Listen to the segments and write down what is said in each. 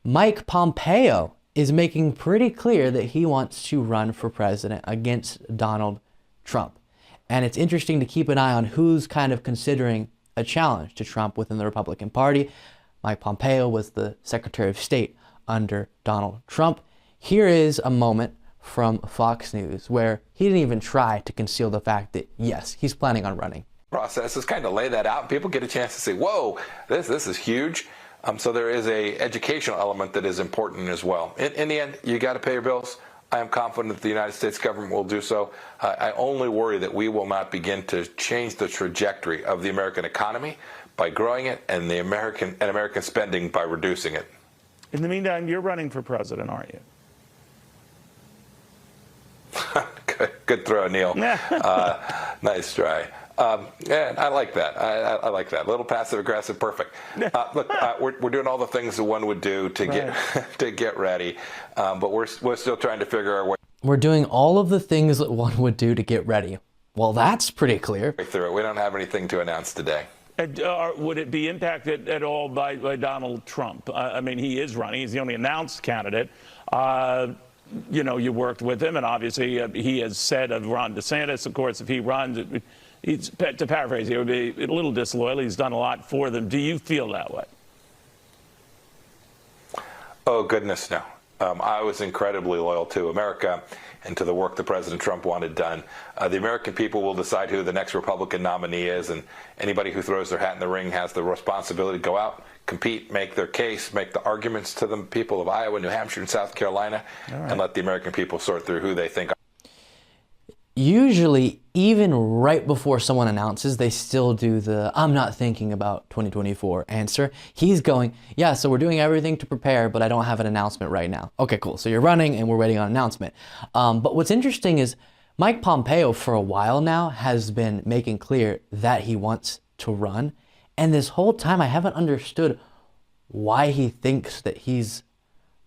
Mike Pompeo is making pretty clear that he wants to run for president against Donald Trump. And it's interesting to keep an eye on who's kind of considering a challenge to Trump within the Republican Party. Mike Pompeo was the Secretary of State under Donald Trump. Here is a moment from Fox News where he didn't even try to conceal the fact that, yes, he's planning on running. Process is kind of lay that out. People get a chance to say, whoa, this is huge. So there is a educational element that is important as well. In the end, you got to pay your bills. I am confident that the United States government will do so. I only worry that we will not begin to change the trajectory of the American economy by growing it and American spending by reducing it. In the meantime, you're running for president, aren't you? Good throw, Neil. Nice try. Yeah, I like that. I like that. A little passive aggressive, perfect. Look, we're doing all the things that one would do to get ready, but we're still trying to figure our way. We're doing all of the things that one would do to get ready. Well, that's pretty clear. Through it. We don't have anything to announce today. Would it be impacted at all by Donald Trump? I mean, he is running. He's the only announced candidate. You know, you worked with him, and obviously he has said of Ron DeSantis, of course, if he runs, to paraphrase, he would be a little disloyal. He's done a lot for them. Do you feel that way? Oh, goodness, no. I was incredibly loyal to America and to the work that President Trump wanted done. The American people will decide who the next Republican nominee is, and anybody who throws their hat in the ring has the responsibility to go out, compete, make their case, make the arguments to the people of Iowa, New Hampshire, and South Carolina, and let the American people sort through who they think. Usually, even right before someone announces, they still do the "I'm not thinking about 2024" answer. He's going, yeah, so we're doing everything to prepare, but I don't have an announcement right now. Okay, cool. So you're running and we're waiting on an announcement. But what's interesting is Mike Pompeo, for a while now, has been making clear that he wants to run. And this whole time, I haven't understood why he thinks that he's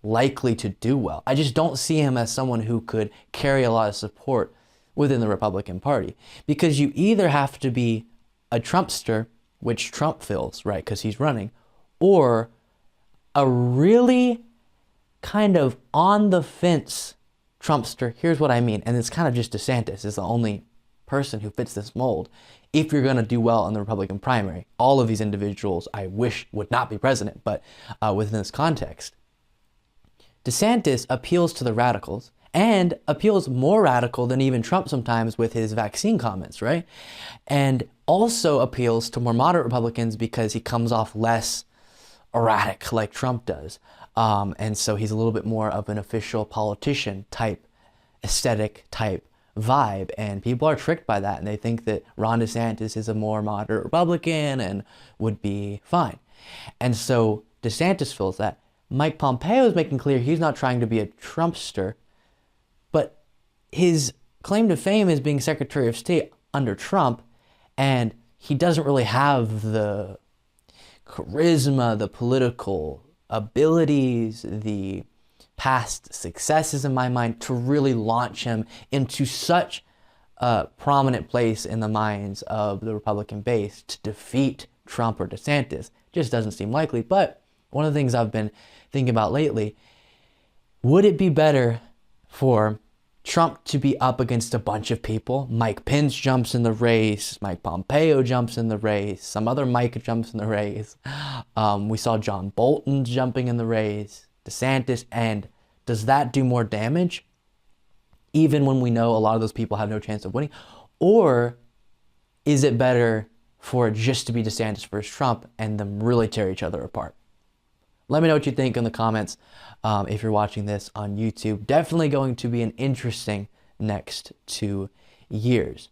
likely to do well. I just don't see him as someone who could carry a lot of support within the Republican Party, because you either have to be a Trumpster, which Trump feels, right, because he's running, or a really kind of on the fence Trumpster. Here's what I mean, and it's kind of just DeSantis is the only person who fits this mold. If you're going to do well in the Republican primary, all of these individuals I wish would not be president, but within this context, DeSantis appeals to the radicals, and appeals more radical than even Trump sometimes with his vaccine comments, right? And also appeals to more moderate Republicans because he comes off less erratic like Trump does. And so he's a little bit more of an official politician type, aesthetic type vibe. And people are tricked by that, and they think that Ron DeSantis is a more moderate Republican and would be fine. And so DeSantis feels that. Mike Pompeo is making clear he's not trying to be a Trumpster, but his claim to fame is being Secretary of State under Trump, and he doesn't really have the charisma, the political abilities, the past successes in my mind to really launch him into such a prominent place in the minds of the Republican base to defeat Trump or DeSantis. Just doesn't seem likely. But one of the things I've been thinking about lately, would it be better for Trump to be up against a bunch of people? Mike Pence jumps in the race, Mike Pompeo jumps in the race, some other Mike jumps in the race. We saw John Bolton jumping in the race, DeSantis, and does that do more damage? Even when we know a lot of those people have no chance of winning? Or is it better for it just to be DeSantis versus Trump and them really tear each other apart? Let me know what you think in the comments if you're watching this on YouTube. Definitely going to be an interesting next 2 years.